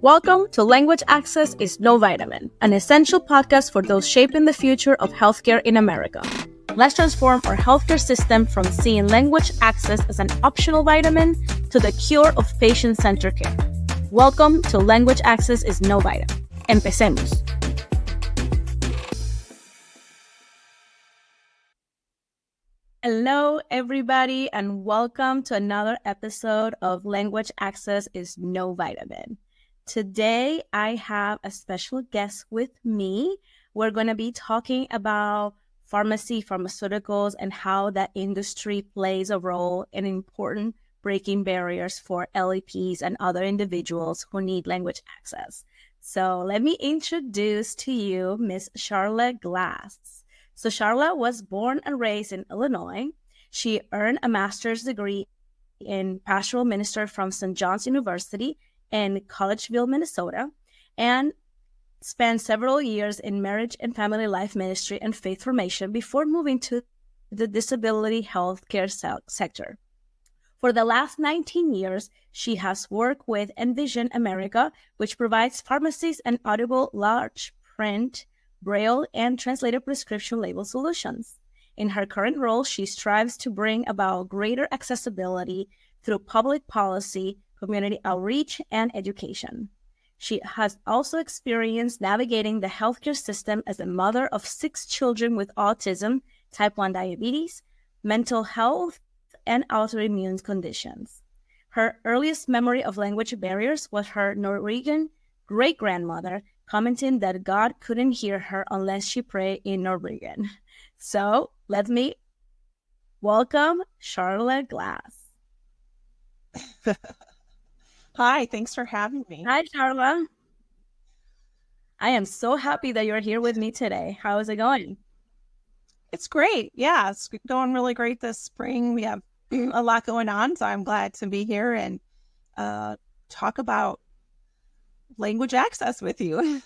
Welcome to Language Access is No Vitamin, an essential podcast for those shaping the future of healthcare in America. Let's transform our healthcare system from seeing language access as an optional vitamin to the cure of patient-centered care. Welcome to Language Access is No Vitamin. Empecemos. Hello, everybody, and welcome to another episode of Language Access is No Vitamin. Today, I have a special guest with me. We're going to be talking about pharmaceuticals, and how that industry plays a role in important breaking barriers for LEPs and other individuals who need language access. So let me introduce to you Miss Sharla Glass. So Sharla was born and raised in Illinois. She earned a master's degree in pastoral minister from St. John's University in Collegeville, Minnesota, and spent several years in marriage and family life ministry and faith formation before moving to the disability healthcare sector. For the last 19 years, she has worked with Envision America, which provides pharmacies and audible large print, Braille, and translated prescription label solutions. In her current role, she strives to bring about greater accessibility through public policy, community outreach, and education. She has also experienced navigating the healthcare system as a mother of 6 children with autism, type 1 diabetes, mental health, and autoimmune conditions. Her earliest memory of language barriers was her Norwegian great-grandmother commenting that God couldn't hear her unless she prayed in Norwegian. So let me welcome Sharla Glass. Hi, thanks for having me. Hi, Sharla. I am so happy that you're here with me today. How is it going? It's great. Yeah, it's going really great this spring. We have a lot going on, so I'm glad to be here and talk about language access with you.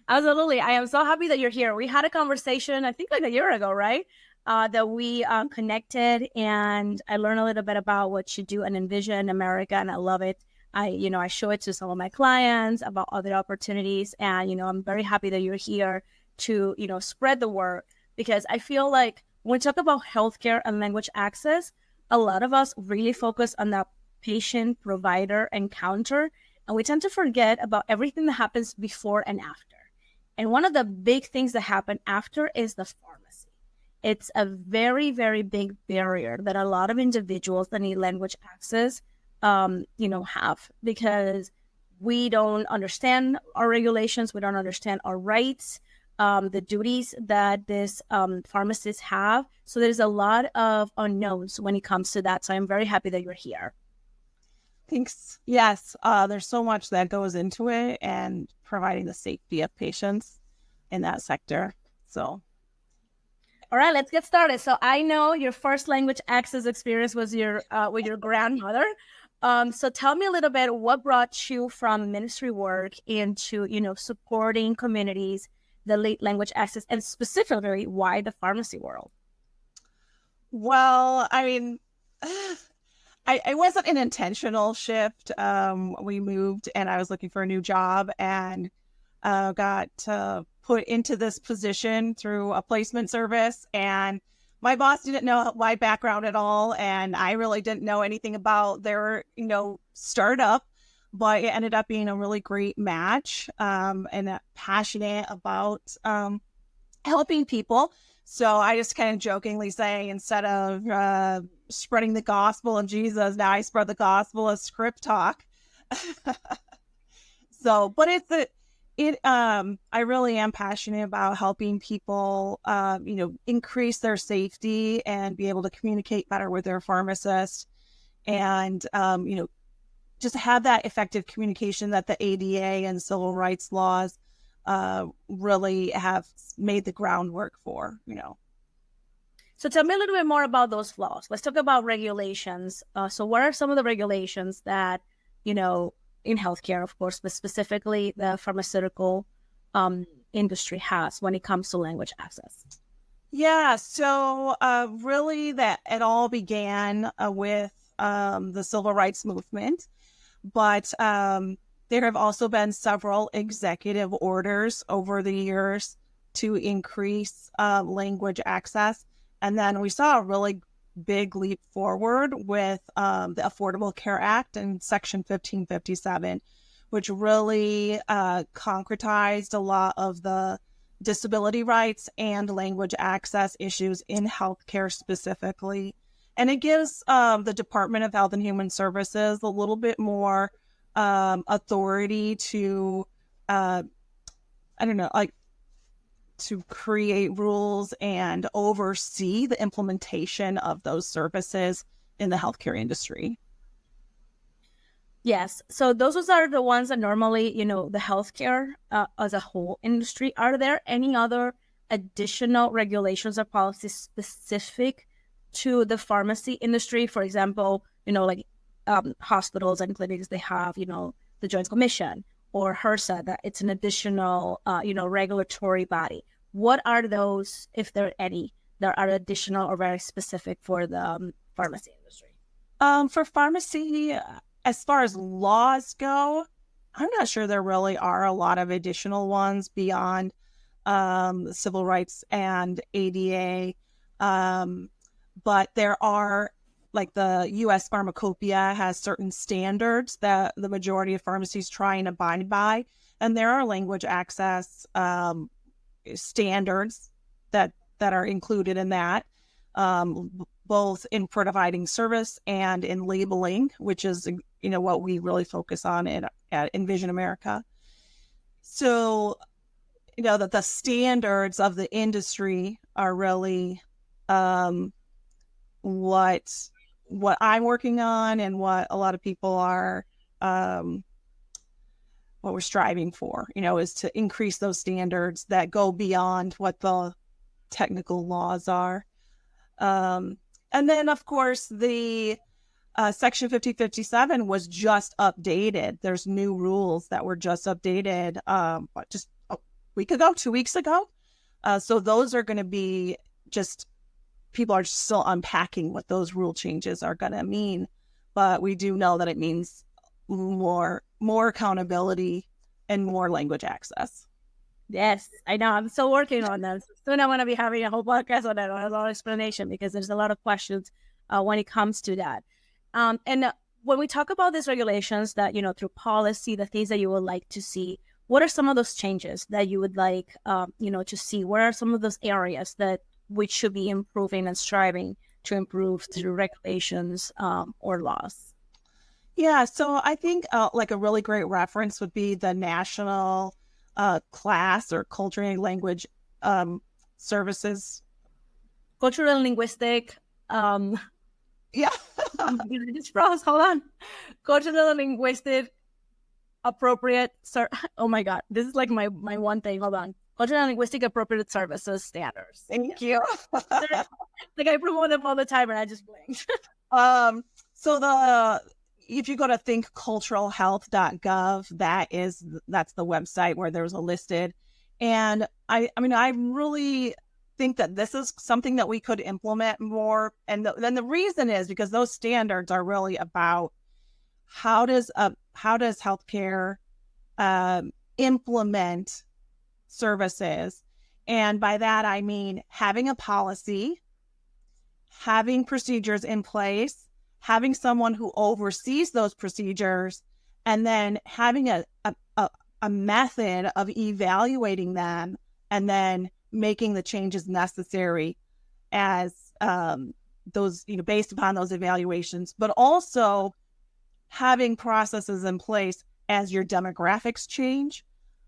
Absolutely. I am so happy that you're here. We had a conversation, I think like a year ago, right? That we connected, and I learned a little bit about what you do and Envision America, and I love it. I show it to some of my clients about other opportunities, and, I'm very happy that you're here to, spread the word, because I feel like when we talk about healthcare and language access, a lot of us really focus on that patient-provider encounter, and we tend to forget about everything that happens before and after. And one of the big things that happen after is the pharmacy. It's a very, very big barrier that a lot of individuals that need language access, have, because we don't understand our regulations, we don't understand our rights, the duties that this pharmacists have. So there's a lot of unknowns when it comes to that. So I'm very happy that you're here. Thanks. Yes, there's so much that goes into it and providing the safety of patients in that sector. So, all right, let's get started. So I know your first language access experience was with your grandmother. So tell me a little bit, what brought you from ministry work into, supporting communities that need language access, and specifically why the pharmacy world? Well, I mean, I wasn't an intentional shift. We moved and I was looking for a new job, and got put into this position through a placement service, and my boss didn't know my background at all, and I really didn't know anything about their, startup, but it ended up being a really great match, and passionate about helping people. So I just kind of jokingly say, instead of spreading the gospel of Jesus, now I spread the gospel of script talk. So, but I really am passionate about helping people, increase their safety and be able to communicate better with their pharmacist, and, just have that effective communication that the ADA and civil rights laws really have made the groundwork for, So tell me a little bit more about those laws. Let's talk about regulations. So what are some of the regulations that, in healthcare, of course, but specifically the pharmaceutical industry has when it comes to language access? Yeah, so really that it all began with the civil rights movement. but there have also been several executive orders over the years to increase language access. And then we saw a really big leap forward with the Affordable Care Act and Section 1557, which really concretized a lot of the disability rights and language access issues in healthcare specifically. And it gives the Department of Health and Human Services a little bit more authority to, to create rules and oversee the implementation of those services in the healthcare industry. Yes. So those are the ones that normally, the healthcare as a whole industry. Are there any other additional regulations or policies specific to the pharmacy industry? For example, like hospitals and clinics, they have, the Joint Commission or HRSA, that it's an additional, regulatory body. What are those, if there are any, that are additional or very specific for the pharmacy industry? For pharmacy, as far as laws go, I'm not sure there really are a lot of additional ones beyond civil rights and ADA. But there are, like the U.S. Pharmacopoeia has certain standards that the majority of pharmacies try and abide by. And there are language access standards that are included in that. Both in providing service and in labeling, which is, what we really focus on at Envision America. So, that the standards of the industry are really what I'm working on and what a lot of people are, what we're striving for, is to increase those standards that go beyond what the technical laws are. And then, of course, the Section 5057 was just updated. There's new rules that were just updated just a week ago, 2 weeks ago. So those are going to be just, people are still unpacking what those rule changes are going to mean. But we do know that it means more accountability and more language access. Yes, I know. I'm still working on that. Soon I'm going to be having a whole podcast on that, a lot of explanation, because there's a lot of questions when it comes to that. And when we talk about these regulations that, through policy, the things that you would like to see, what are some of those changes that you would like, to see? What are some of those areas that we should be improving and striving to improve through regulations or laws? Yeah, so I think like a really great reference would be the National class or cultural language services. Cultural linguistic. Yeah. Hold on. Cultural linguistic appropriate. Oh my God. This is like my one thing. Hold on. Cultural linguistic appropriate services standards. Thank you. Like I promote them all the time and I just blinked. So if you go to thinkculturalhealth.gov, that's the website where there's a listed. And I really think that this is something that we could implement more. And then the reason is because those standards are really about how does healthcare implement services. And by that, I mean having a policy, having procedures in place, having someone who oversees those procedures, and then having a method of evaluating them and then making the changes necessary as those, based upon those evaluations, but also having processes in place as your demographics change.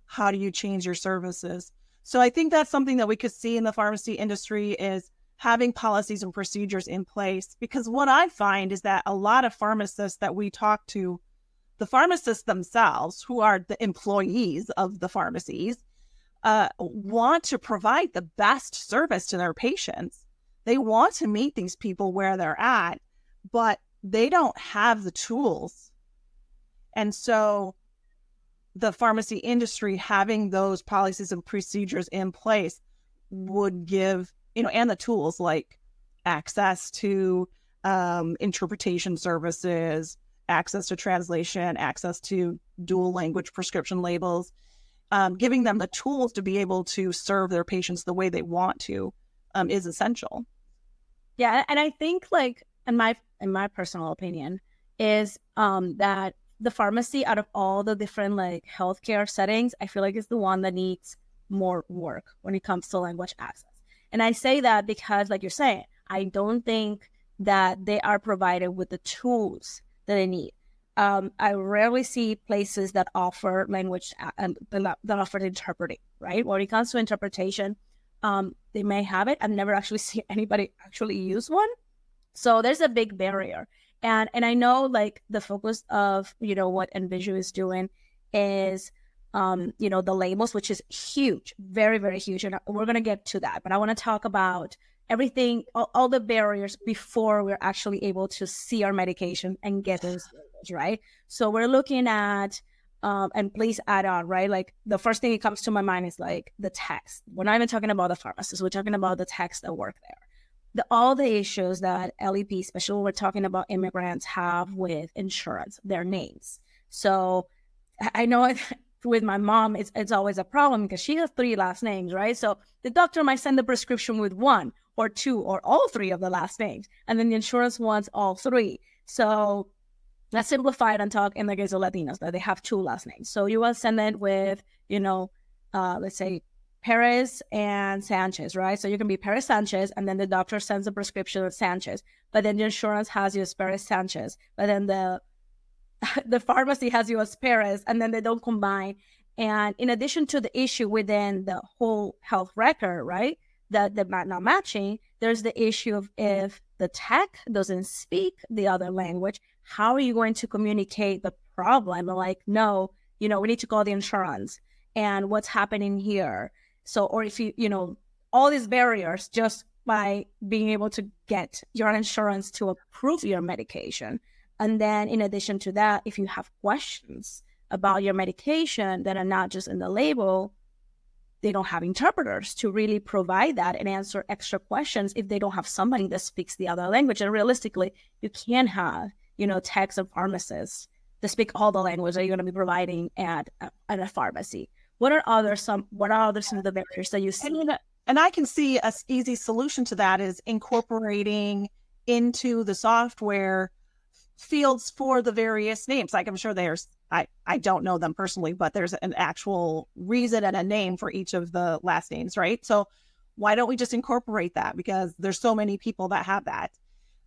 How do you change your services? So I think that's something that we could see in the pharmacy industry, is having policies and procedures in place. Because what I find is that a lot of pharmacists that we talk to, the pharmacists themselves, who are the employees of the pharmacies, want to provide the best service to their patients. They want to meet these people where they're at, but they don't have the tools. And so the pharmacy industry having those policies and procedures in place would give, and the tools like access to interpretation services, access to translation, access to dual language prescription labels, giving them the tools to be able to serve their patients the way they want to is essential. Yeah, and I think like in my personal opinion is that the pharmacy out of all the different like healthcare settings, I feel like is the one that needs more work when it comes to language access. And I say that because like you're saying, I don't think that they are provided with the tools that they need. I rarely see places that offer language that offer interpreting, right? When it comes to interpretation, they may have it. I've never actually seen anybody actually use one. So there's a big barrier. And I know like the focus of, what Envision is doing is, the labels, which is huge, very, very huge. And we're going to get to that. But I want to talk about everything, all the barriers before we're actually able to see our medication and get those labels, right? So we're looking at, and please add on, right? Like the first thing that comes to my mind is like the text. We're not even talking about the pharmacists. We're talking about the techs that work there. All the issues that LEP, especially when we're talking about immigrants, have with insurance, their names. So I know with my mom, it's always a problem because she has 3 last names, right? So the doctor might send the prescription with 1 or 2 or all 3 of the last names, and then the insurance wants all 3. So let's simplify it and talk in the case of Latinos that they have 2 last names. So you will send it with, let's say Perez and Sanchez, right? So you can be Perez Sanchez, and then the doctor sends a prescription of Sanchez, but then the insurance has you as Perez Sanchez, but then the pharmacy has you as Perez, and then they don't combine. And in addition to the issue within the whole health record, right, that not matching, there's the issue of if the tech doesn't speak the other language, how are you going to communicate the problem? Like, no, we need to call the insurance and what's happening here. So, or if all these barriers just by being able to get your insurance to approve your medication. And then in addition to that, if you have questions about your medication that are not just in the label, they don't have interpreters to really provide that and answer extra questions if they don't have somebody that speaks the other language. And realistically, you can have, techs and pharmacists that speak all the language that you're going to be providing at a pharmacy. What are some of the barriers that you see? And I can see an easy solution to that is incorporating into the software fields for the various names. Like I'm sure I don't know them personally, but there's an actual reason and a name for each of the last names, right? So why don't we just incorporate that? Because there's so many people that have that,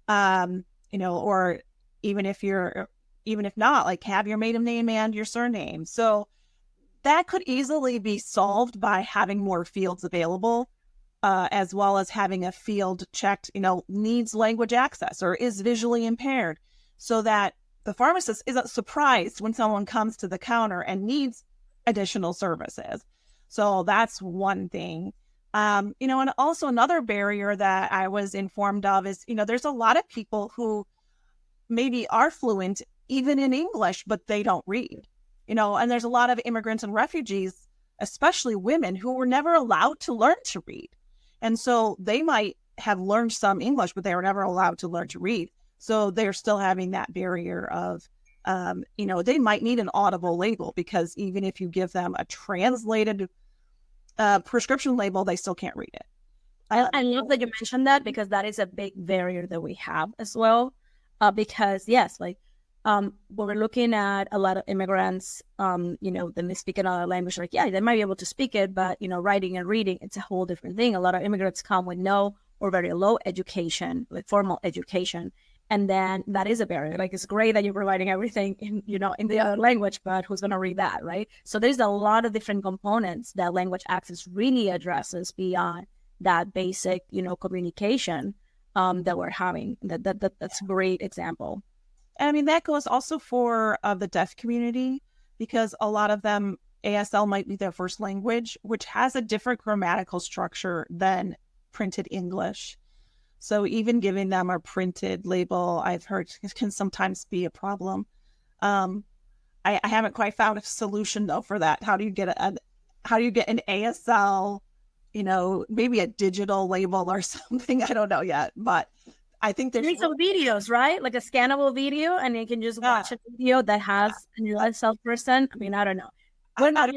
or even if not, like have your maiden name and your surname. So that could easily be solved by having more fields available, as well as having a field checked, needs language access or is visually impaired, so that the pharmacist isn't surprised when someone comes to the counter and needs additional services. So that's one thing. And also another barrier that I was informed of is, there's a lot of people who maybe are fluent even in English, but they don't read. And there's a lot of immigrants and refugees, especially women, who were never allowed to learn to read. And so they might have learned some English, but they were never allowed to learn to read. So they're still having that barrier of, they might need an audible label, because even if you give them a translated prescription label, they still can't read it. I love that you mentioned that, because that is a big barrier that we have as well. Because yes, like, when we're looking at a lot of immigrants, then they speak another language, like, yeah, they might be able to speak it, but, writing and reading, it's a whole different thing. A lot of immigrants come with no or very low education, like formal education. And then that is a barrier. Like, it's great that you're providing everything in, in the other language, but who's going to read that, right? So there's a lot of different components that language access really addresses beyond that basic, communication that we're having. That's a great example. And I mean, that goes also for the deaf community, because a lot of them, ASL might be their first language, which has a different grammatical structure than printed English. So even giving them a printed label, I've heard, can sometimes be a problem. I haven't quite found a solution though for that. How do you get an ASL, maybe a digital label or something? I don't know yet, but I think there's some videos, right? Like a scannable video, and you can just watch a video that has a new salesperson. I mean, I don't know. We're not,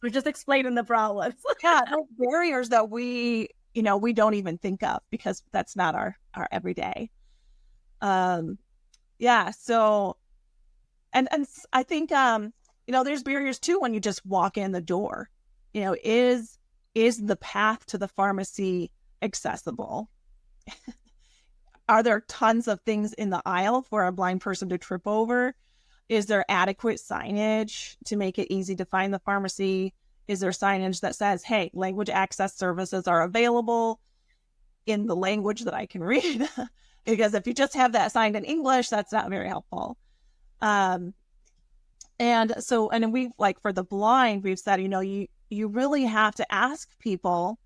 we're just explaining the problems. Those barriers that we don't even think of because that's not our everyday. So, and I think, there's barriers too when you just walk in the door. Is the path to the pharmacy accessible? Are there tons of things in the aisle for a blind person to trip over? Is there adequate signage to make it easy to find the pharmacy? Is there signage that says, hey, language access services are available in the language that I can read? Because if you just have that signed in English, that's not very helpful. And we, like, for the blind, we've said, you really have to ask people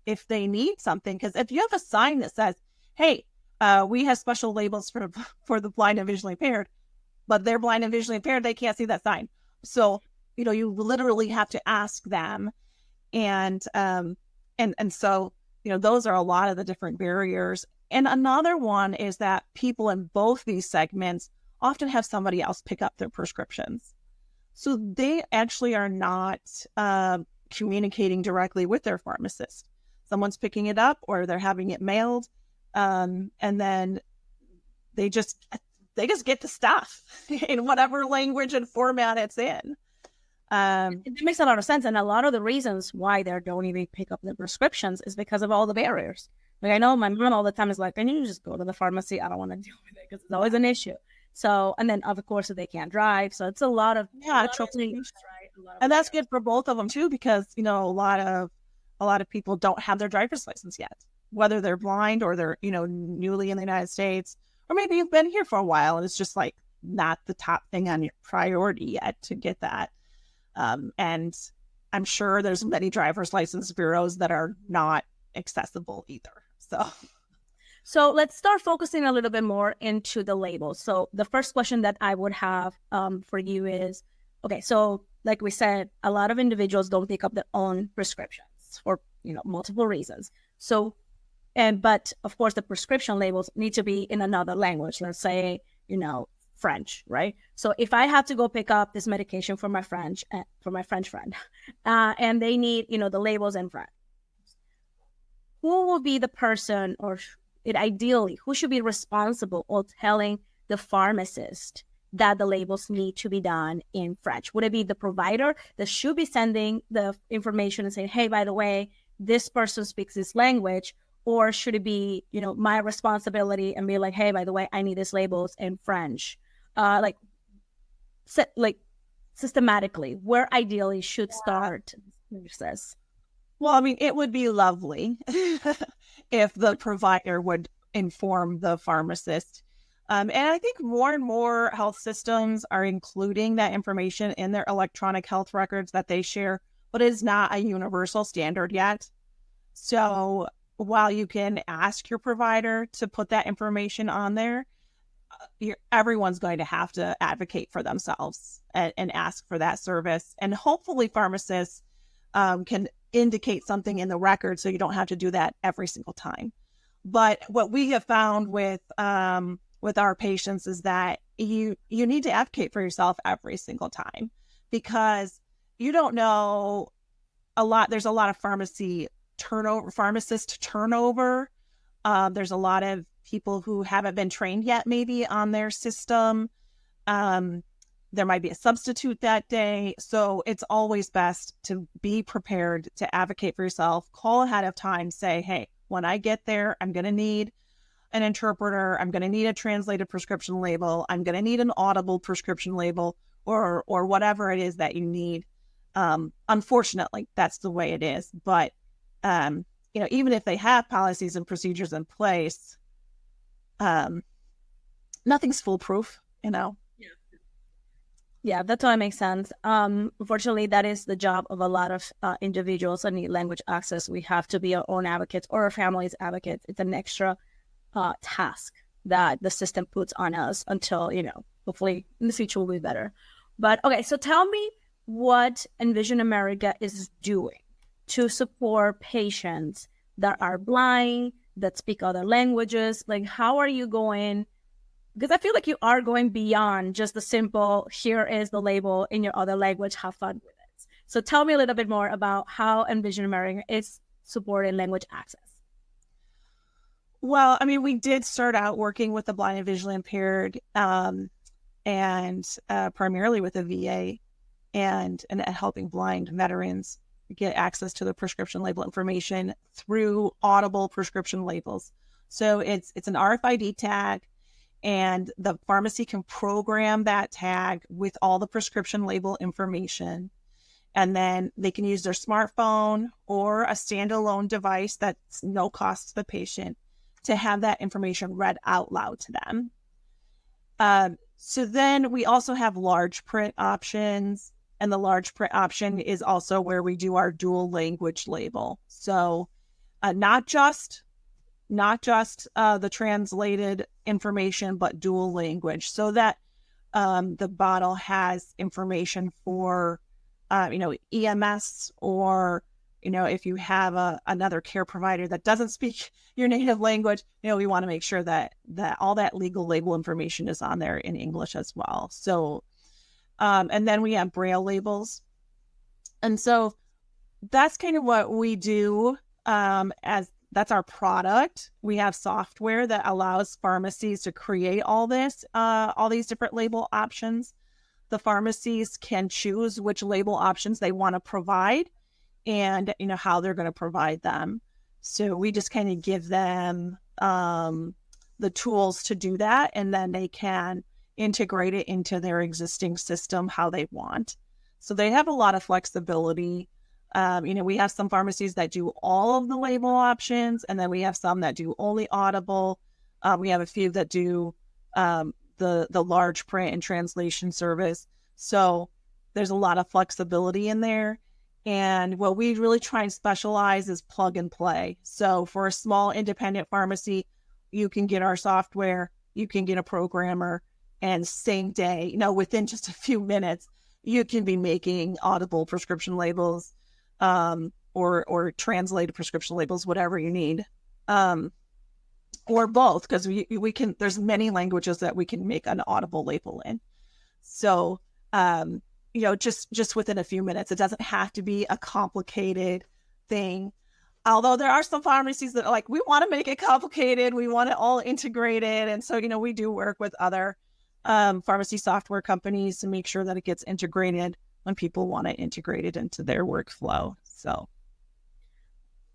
if they need something. Because if you have a sign that says, hey, we have special labels for the blind and visually impaired, but they're blind and visually impaired, they can't see that sign. So, you literally have to ask them. And so, those are a lot of the different barriers. And another one is that people in both these segments often have somebody else pick up their prescriptions. So they actually are not communicating directly with their pharmacist. Someone's picking it up or they're having it mailed. And then they just get the stuff in whatever language and format it's in. It makes a lot of sense. And a lot of the reasons why they don't even pick up the prescriptions is because of all the barriers. Like, I know my mom all the time is like, can you just go to the pharmacy? I don't want to deal with it because it's always an issue. So, and then of course they can't drive. So it's a lot of things, right? And that's good for both of them too, because, a lot of people don't have their driver's license yet, whether they're blind or they're, newly in the United States, or maybe you've been here for a while and it's just like not the top thing on your priority yet to get that. And I'm sure there's many driver's license bureaus that are not accessible either. So let's start focusing a little bit more into the labels. So the first question that I would have for you is, okay, so like we said, a lot of individuals don't pick up their own prescriptions for, multiple reasons. So, but of course the prescription labels need to be in another language. Let's say, French, right? So if I have to go pick up this medication for my French friend, and they need, the labels in French, who will be the person, or ideally, who should be responsible of telling the pharmacist that the labels need to be done in French? Would it be the provider that should be sending the information and saying, hey, by the way, this person speaks this language? Or should it be, my responsibility and be like, hey, by the way, I need these labels in French? Systematically, where ideally should start this? Well, I mean, it would be lovely if the provider would inform the pharmacist. And I think more and more health systems are including that information in their electronic health records that they share, but it is not a universal standard yet. So while you can ask your provider to put that information on there, everyone's going to have to advocate for themselves and ask for that service. And hopefully pharmacists can indicate something in the record so you don't have to do that every single time. But what we have found with our patients is that you need to advocate for yourself every single time, because you don't know there's a lot of pharmacist turnover. There's a lot of people who haven't been trained yet maybe on their system. There might be a substitute that day. So it's always best to be prepared to advocate for yourself. Call ahead of time. Say, hey, when I get there, I'm going to need an interpreter. I'm going to need a translated prescription label. I'm going to need an audible prescription label, or whatever it is that you need. Unfortunately, that's the way it is. But, even if they have policies and procedures in place, nothing's foolproof, Yeah, that totally makes sense. Unfortunately, that is the job of a lot of individuals that need language access. We have to be our own advocates or our family's advocates. It's an extra task that the system puts on us until, hopefully in the future will be better. But okay, so tell me what Envision America is doing to support patients that are blind, that speak other languages? Like, how are you going? Because I feel like you are going beyond just the simple, here is the label in your other language, have fun with it. So tell me a little bit more about how Envision America is supporting language access. Well, I mean, we did start out working with the blind and visually impaired, and primarily with the VA and helping blind veterans get access to the prescription label information through audible prescription labels. So it's an RFID tag, and the pharmacy can program that tag with all the prescription label information. And then they can use their smartphone or a standalone device that's no cost to the patient to have that information read out loud to them. So then we also have large print options, and the large print option is also where we do our dual language label. So not just the translated information, but dual language, so that the bottle has information for EMS, or if you have another care provider that doesn't speak your native language, we want to make sure that all that legal label information is on there in English as well. So, and then we have Braille labels. And so that's kind of what we do, as that's our product. We have software that allows pharmacies to create all these different label options. The pharmacies can choose which label options they want to provide, and how they're going to provide them. So we just kind of give them the tools to do that, and then they can integrate it into their existing system how they want. So they have a lot of flexibility. We have some pharmacies that do all of the label options, and then we have some that do only audible. We have a few that do the large print and translation service. So there's a lot of flexibility in there. And what we really try and specialize is plug and play. So for a small independent pharmacy, you can get our software, you can get a programmer, and same day, within just a few minutes, you can be making audible prescription labels, or translated prescription labels, whatever you need, or both, because we can. There's many languages that we can make an audible label in. So, just within a few minutes. It doesn't have to be a complicated thing. Although there are some pharmacies that are like, we want to make it complicated. We want it all integrated. And so, we do work with other pharmacy software companies to make sure that it gets integrated when people want to integrate it into their workflow. So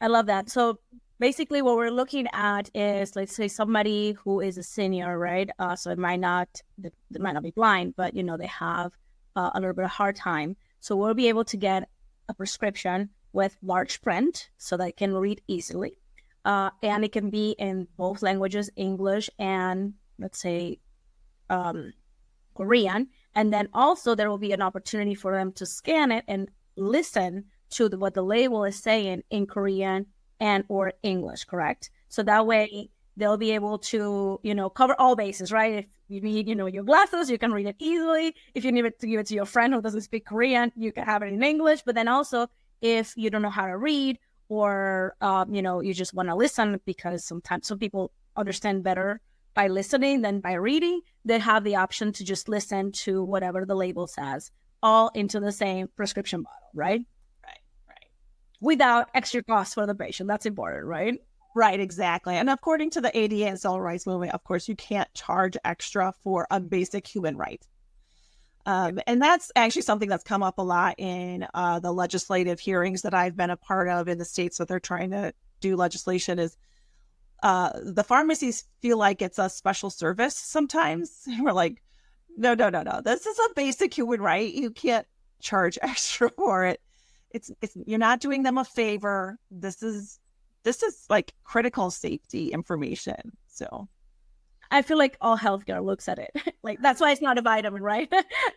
I love that. So basically what we're looking at is, let's say somebody who is a senior, right? So they might not be blind, but they have a little bit of hard time. So we'll be able to get a prescription with large print so that it can read easily. And it can be in both languages, English and, let's say, Korean. And then also there will be an opportunity for them to scan it and listen to what the label is saying in Korean and or English, correct? So that way they'll be able to, cover all bases, right? If you need, your glasses, you can read it easily. If you need to give it to your friend who doesn't speak Korean, you can have it in English. But then also, if you don't know how to read, or, you just want to listen, because sometimes some people understand better by listening than by reading, they have the option to just listen to whatever the label says, all into the same prescription bottle, right? Right. Without extra cost for the patient. That's important, right? Right, exactly. And according to the ADA and Civil Rights Movement, of course, you can't charge extra for a basic human right. And that's actually something that's come up a lot in the legislative hearings that I've been a part of in the states that they're trying to do legislation, is the pharmacies feel like it's a special service sometimes. We're like, no. This is a basic human right. You can't charge extra for it. It's you're not doing them a favor. This is like critical safety information. So I feel like all healthcare looks at it. Like, that's why it's not a vitamin, right?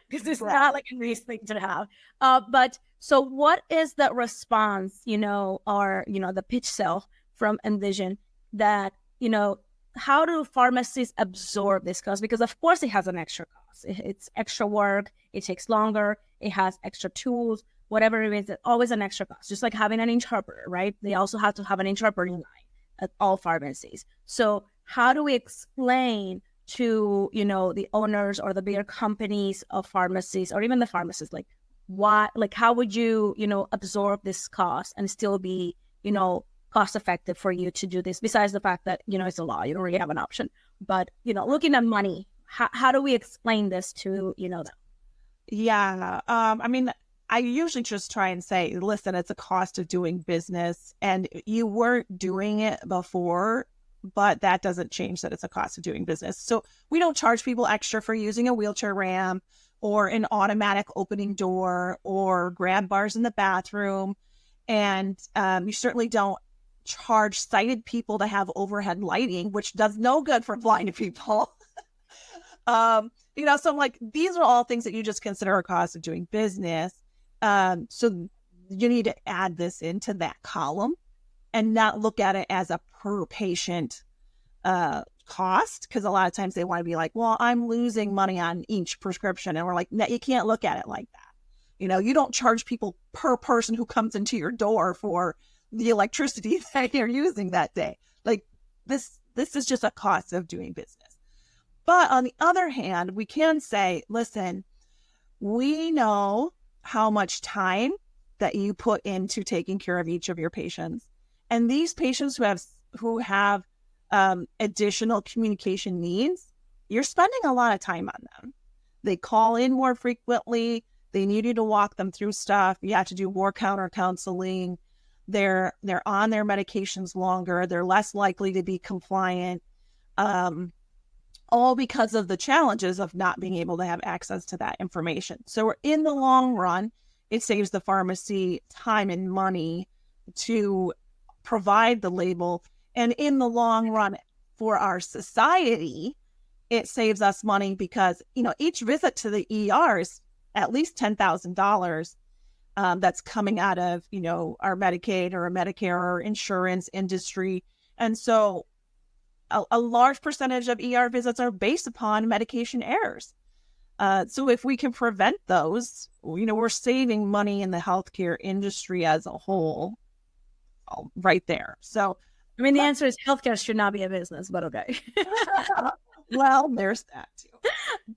Because it's not like a nice thing to have. But so what is the response, or, the pitch sale from Envision that, how do pharmacies absorb this cost? Because of course it has an extra cost. It's extra work. It takes longer. It has extra tools, whatever it is, it's always an extra cost. Just like having an interpreter, right? They also have to have an interpreter in line. at all pharmacies. So how do we explain to, the owners or the bigger companies of pharmacies, or even the pharmacists, like why, like how would you, absorb this cost and still be, cost effective for you to do this, besides the fact that, it's a law, you don't really have an option. But, looking at money, how do we explain this to, them? Yeah. I mean, I usually just try and say, listen, it's a cost of doing business, and you weren't doing it before, but that doesn't change that it's a cost of doing business. So we don't charge people extra for using a wheelchair ramp or an automatic opening door or grab bars in the bathroom. And you certainly don't charge sighted people to have overhead lighting, which does no good for blind people. So I'm like, these are all things that you just consider a cost of doing business. So you need to add this into that column and not look at it as a per patient cost, because a lot of times they want to be like, well, I'm losing money on each prescription. And we're like, no, you can't look at it like that. You don't charge people per person who comes into your door for the electricity that you're using that day. Like this is just a cost of doing business. But on the other hand, we can say, listen, we know how much time that you put into taking care of each of your patients. And these patients who have additional communication needs, you're spending a lot of time on them. They call in more frequently. They need you to walk them through stuff. You have to do more counter counseling. They're on their medications longer. They're less likely to be compliant. All because of the challenges of not being able to have access to that information. So in the long run, it saves the pharmacy time and money to provide the label. And in the long run, for our society, it saves us money because, each visit to the ER is at least $10,000 that's coming out of, our Medicaid or a Medicare or insurance industry. And so a large percentage of ER visits are based upon medication errors. So if we can prevent those, we're saving money in the healthcare industry as a whole right there. So, I mean, the answer is healthcare should not be a business, but okay. Well, there's that too.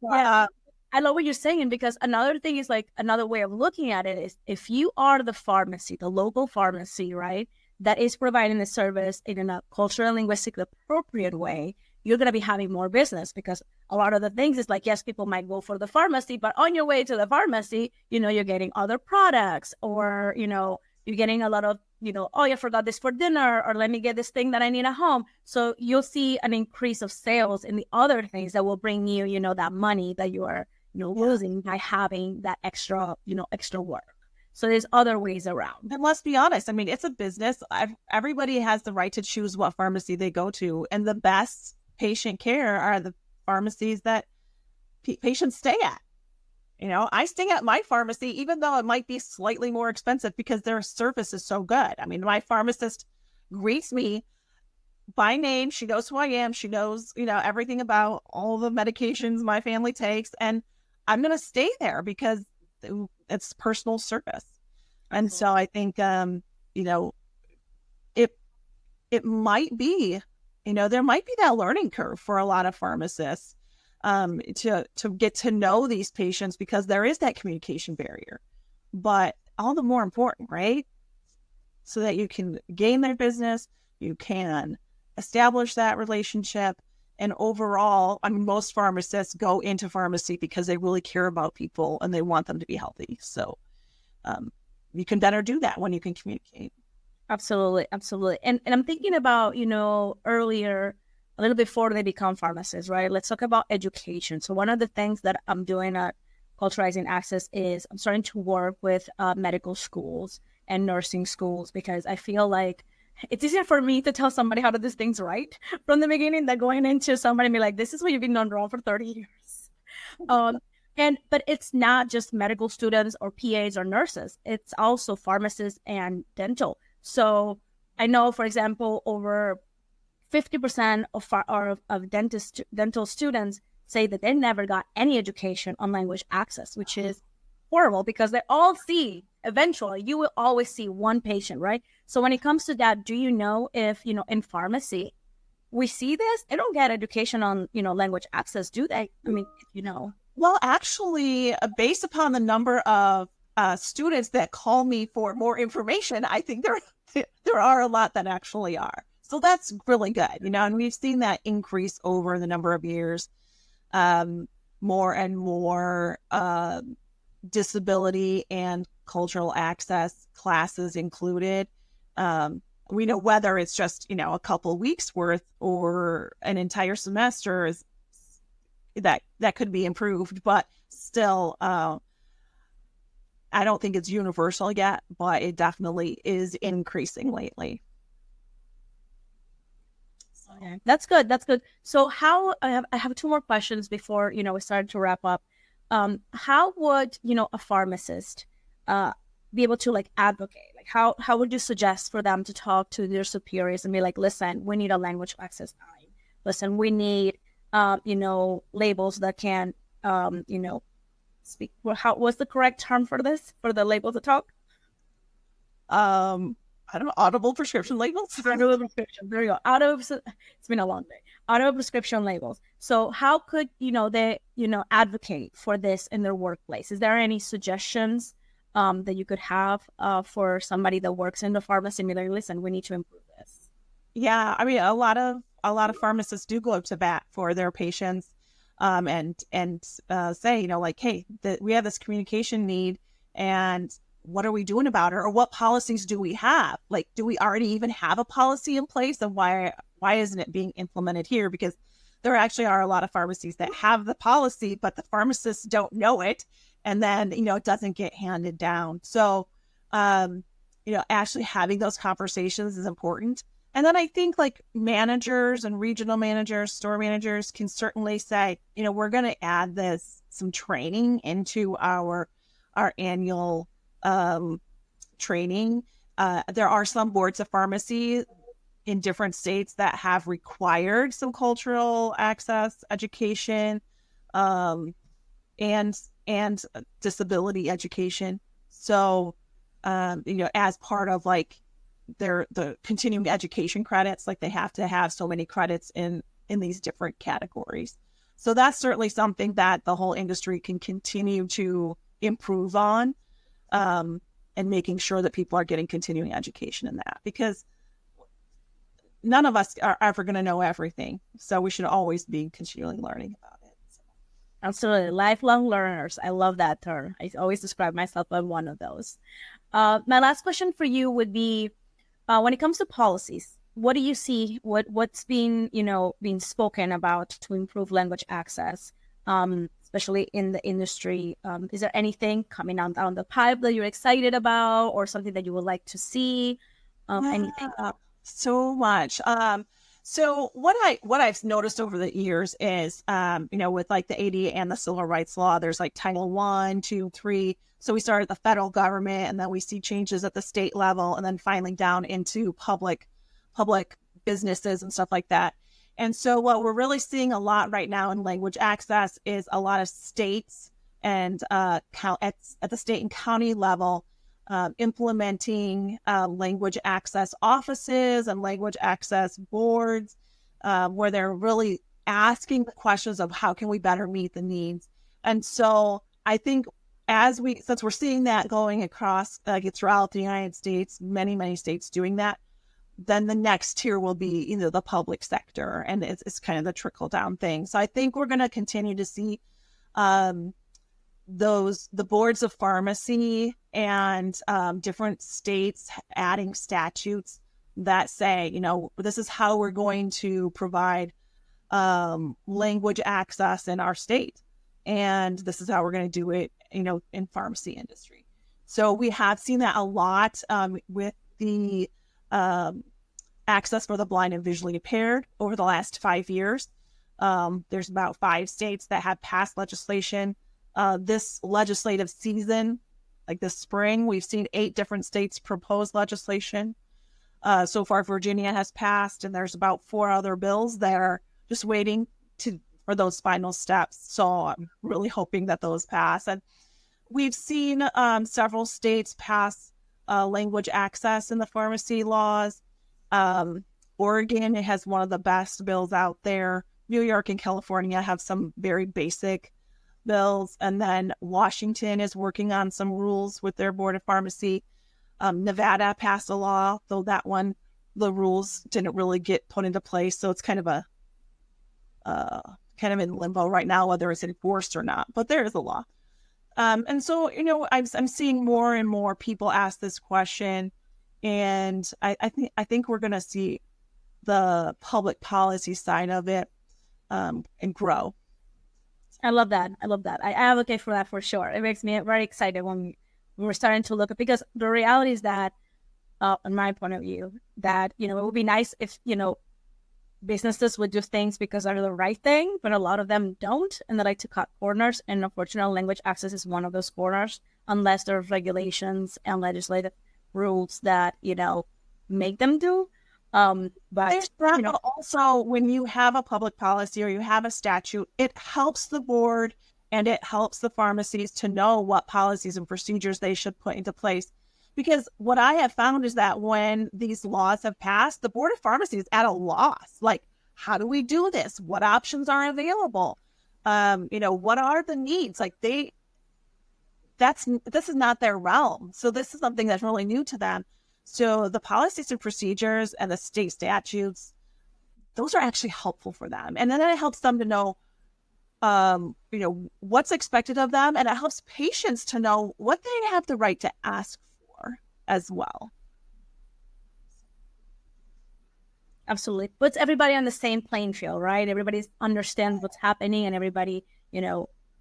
Yeah. I love what you're saying, because another thing is, like, another way of looking at it is, if you are the pharmacy, the local pharmacy, right, that is providing the service in a cultural and linguistically appropriate way, you're going to be having more business, because a lot of the things is like, yes, people might go for the pharmacy, but on your way to the pharmacy, you're getting other products, or, you're getting a lot of, oh, I forgot this for dinner, or let me get this thing that I need at home. So you'll see an increase of sales in the other things that will bring you, that money that you are, losing by having that extra, extra work. So there's other ways around. And let's be honest. I mean, it's a business. Everybody has the right to choose what pharmacy they go to. And the best patient care are the pharmacies that patients stay at. I stay at my pharmacy, even though it might be slightly more expensive, because their service is so good. I mean, my pharmacist greets me by name. She knows who I am. She knows, everything about all the medications my family takes. And I'm going to stay there because it's personal service. And so I think, it might be, there might be that learning curve for a lot of pharmacists to get to know these patients, because there is that communication barrier. But all the more important, right? So that you can gain their business, you can establish that relationship. And overall, I mean, most pharmacists go into pharmacy because they really care about people and they want them to be healthy. So you can better do that when you can communicate. Absolutely. Absolutely. And I'm thinking about, earlier, a little before they become pharmacists, right? Let's talk about education. So one of the things that I'm doing at Culturizing Access is I'm starting to work with medical schools and nursing schools, because I feel like it's easier for me to tell somebody how to do things right from the beginning than going into somebody and be like, this is what you've been done wrong for 30 years. But it's not just medical students or PAs or nurses. It's also pharmacists and dental. So I know, for example, over 50% of dental students say that they never got any education on language access, which is horrible, because they all see eventually you will always see one patient, right? So when it comes to that, do you know if, in pharmacy, we see this? They don't get education on, language access, do they? I mean, Well, actually, based upon the number of students that call me for more information, I think there are a lot that actually are. So that's really good, and we've seen that increase over the number of years. More and more disability and cultural access classes included. We know whether it's just, a couple weeks worth or an entire semester is that could be improved, but still, I don't think it's universal yet, but it definitely is increasing lately. Okay, that's good. That's good. So I have two more questions before, we start to wrap up. How would, a pharmacist be able to advocate? How would you suggest for them to talk to their superiors and be like, listen, we need a language access time. Listen, we need, labels that can, speak. What's the correct term for this, for the labels to talk? I don't know, audible prescription labels? Audible prescription. There you go. It's been a long day. Audible prescription labels. So how could, they, advocate for this in their workplace? Is there any suggestions that you could have for somebody that works in the pharmacy and be like, listen, we need to improve this? Yeah, I mean, a lot of pharmacists do go up to bat for their patients, and say, hey, we have this communication need, and what are we doing about it? Or what policies do we have? Do we already even have a policy in place? And why isn't it being implemented here? Because there actually are a lot of pharmacies that have the policy, but the pharmacists don't know it. And then, it doesn't get handed down. So, actually having those conversations is important. And then I think managers and regional managers, store managers can certainly say, we're going to add some training into our annual training. There are some boards of pharmacy in different states that have required some cultural access education, and disability education. So, as part of the continuing education credits, they have to have so many credits in these different categories. So that's certainly something that the whole industry can continue to improve on, and making sure that people are getting continuing education in that, because none of us are ever going to know everything. So we should always be continually learning about it. So. Absolutely. Lifelong learners. I love that term. I always describe myself as one of those. My last question for you would be, when it comes to policies, what do you see? What's being spoken about to improve language access, especially in the industry? Is there anything coming down the pipe that you're excited about, or something that you would like to see? Anything? So much. So what I've noticed over the years is, with the ADA and the Civil Rights Law, there's Title 1, 2, 3. So we start at the federal government, and then we see changes at the state level, and then finally down into public businesses and stuff like that. And so what we're really seeing a lot right now in language access is a lot of states and at the state and county level, implementing language access offices and language access boards, where they're really asking the questions of how can we better meet the needs. And so I think since we're seeing that going across throughout the United States, many states doing that, then the next tier will be the public sector, and it's kind of the trickle down thing. So I think we're going to continue to see the boards of pharmacy and different states adding statutes that say, this is how we're going to provide language access in our state, and this is how we're going to do it, in pharmacy industry. So we have seen that a lot with the access for the blind and visually impaired over the last 5 years. There's about 5 states that have passed legislation. This legislative season, this spring, we've seen 8 different states propose legislation. So far, Virginia has passed, and there's about 4 other bills that are just waiting for those final steps. So I'm really hoping that those pass. And we've seen several states pass language access in the pharmacy laws. Oregon has one of the best bills out there. New York and California have some very basic bills. And then Washington is working on some rules with their board of pharmacy. Nevada passed a law, though that one, the rules didn't really get put into place. So it's kind of in limbo right now, whether it's enforced or not, but there is a law. And so, I'm seeing more and more people ask this question, and I think we're going to see the public policy side of it and grow. I love that. I advocate for that for sure. It makes me very excited when we were starting to look at, because the reality is that, in my point of view, that, it would be nice if, businesses would do things because they're the right thing, but a lot of them don't, and they like to cut corners. And unfortunately, language access is one of those corners, unless there's regulations and legislative rules that, make them do. But also, when you have a public policy or you have a statute, it helps the board and it helps the pharmacies to know what policies and procedures they should put into place. Because what I have found is that when these laws have passed, the board of pharmacy is at a loss. Like, how do we do this? What options are available? What are the needs? Like, this is not their realm. So this is something that's really new to them. So the policies and procedures and the state statutes, those are actually helpful for them. And then it helps them to know, what's expected of them. And it helps patients to know what they have the right to ask for as well. Absolutely. Puts everybody on the same playing field, right? Everybody understands what's happening, and everybody,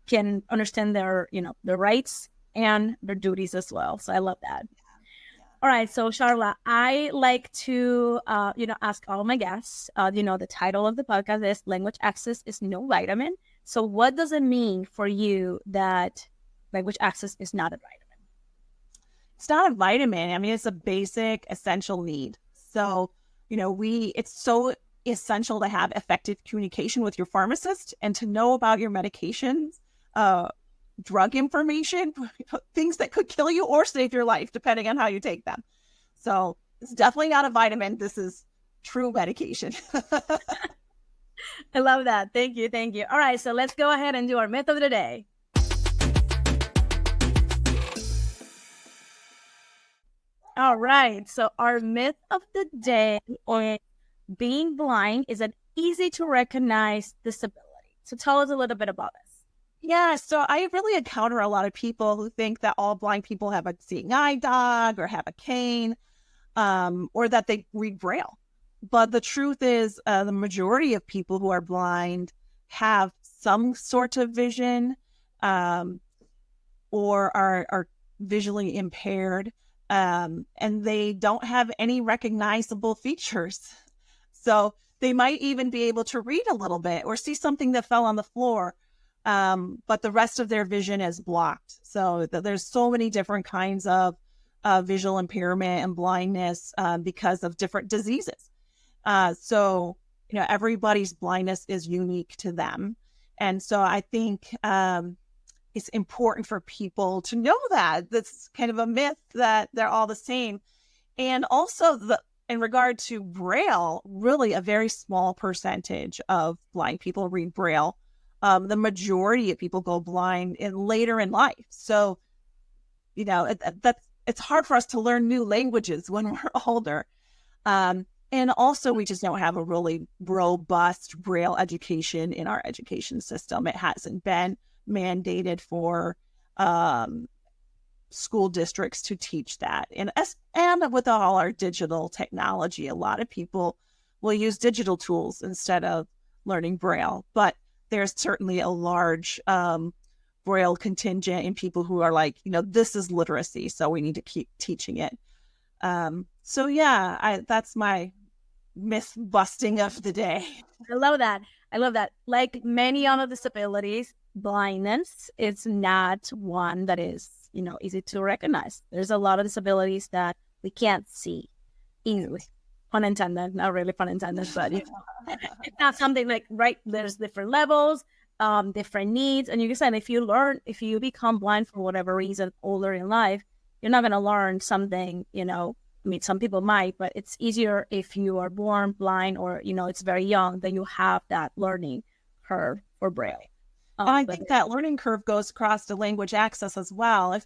can understand their rights and their duties as well. So I love that. All right. So Sharla, I like to, ask all my guests, the title of the podcast is Language Access is No Vitamin. So what does it mean for you that language access is not a vitamin? It's not a vitamin. I mean, it's a basic essential need. So, it's so essential to have effective communication with your pharmacist and to know about your medications, drug information, things that could kill you or save your life, depending on how you take them. So it's definitely not a vitamin. This is true medication. I love that. Thank you. All right, so let's go ahead and do our myth of the day. All right, so our myth of the day on being blind is an easy to recognize disability. So tell us a little bit about this. Yeah, so I really encounter a lot of people who think that all blind people have a seeing eye dog or have a cane, or that they read Braille. But the truth is, the majority of people who are blind have some sort of vision, or are visually impaired, and they don't have any recognizable features. So they might even be able to read a little bit or see something that fell on the floor. But the rest of their vision is blocked. So there's so many different kinds of visual impairment and blindness because of different diseases. So everybody's blindness is unique to them. And so I think it's important for people to know that. That's kind of a myth that they're all the same. And also, in regard to Braille, really a very small percentage of blind people read Braille. The majority of people go blind later in life. So, it's hard for us to learn new languages when we're older. And also, we just don't have a really robust Braille education in our education system. It hasn't been mandated for school districts to teach that. And with all our digital technology, a lot of people will use digital tools instead of learning Braille. But there's certainly a large Braille contingent in people who are like, this is literacy, so we need to keep teaching it. So yeah, that's my myth busting of the day. I love that. Like many other disabilities, blindness is not one that is, easy to recognize. There's a lot of disabilities that we can't see easily. Pun intended, not really pun intended, but it's not something like, right, there's different levels. different needs. And you said if you become blind for whatever reason older in life, you're not going to learn something, I mean, some people might, but it's easier if you are born blind or, it's very young that you have that learning curve for Braille. And I think that learning curve goes across to language access as well.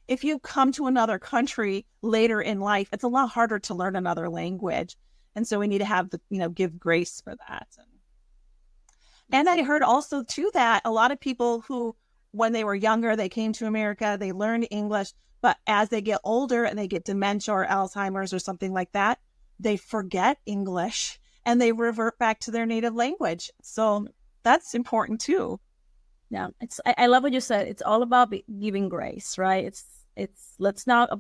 If you come to another country later in life, it's a lot harder to learn another language. And so we need to have give grace for that. And I heard also too that a lot of people who, when they were younger, they came to America, they learned English, but as they get older and they get dementia or Alzheimer's or something like that, they forget English and they revert back to their native language. So that's important too. Yeah, I love what you said. It's all about giving grace, right? It's not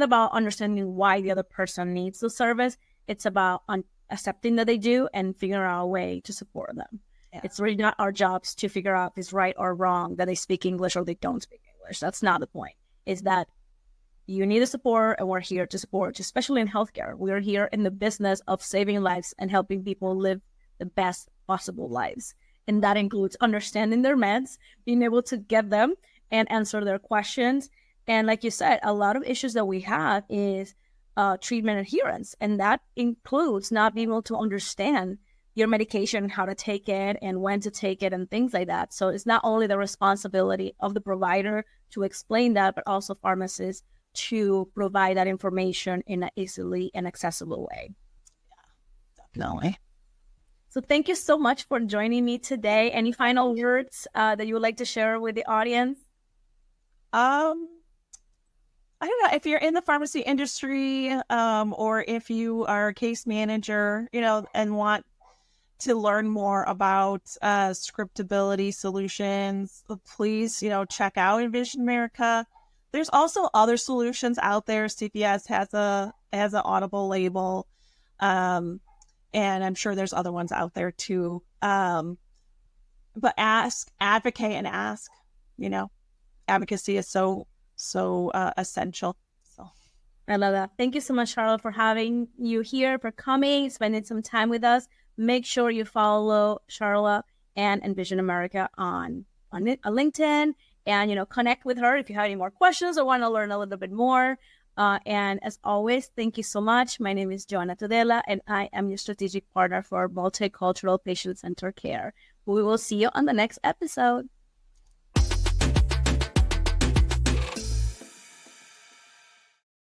about understanding why the other person needs the service. It's about accepting that they do and figuring out a way to support them. Yeah. It's really not our jobs to figure out if it's right or wrong that they speak English or they don't speak English. That's not the point. It's that you need the support and we're here to support, especially in healthcare. We are here in the business of saving lives and helping people live the best possible lives. And that includes understanding their meds, being able to get them and answer their questions. And like you said, a lot of issues that we have is treatment adherence. And that includes not being able to understand your medication, how to take it and when to take it and things like that. So it's not only the responsibility of the provider to explain that, but also pharmacists to provide that information in an easily and accessible way. Yeah, definitely. So thank you so much for joining me today. Any final words that you would like to share with the audience? I don't know, if you're in the pharmacy industry or if you are a case manager, and want to learn more about scriptability solutions, please, check out Envision America. There's also other solutions out there. CPS has an Audible label. And I'm sure there's other ones out there too. But advocate and ask, advocacy is so essential. So I love that. Thank you so much, Sharla, for having you here, for coming, spending some time with us. Make sure you follow Sharla and Envision America on LinkedIn and, connect with her if you have any more questions or want to learn a little bit more. And as always, thank you so much. My name is Joana Tudela, and I am your strategic partner for multicultural patient-centered care. We will see you on the next episode.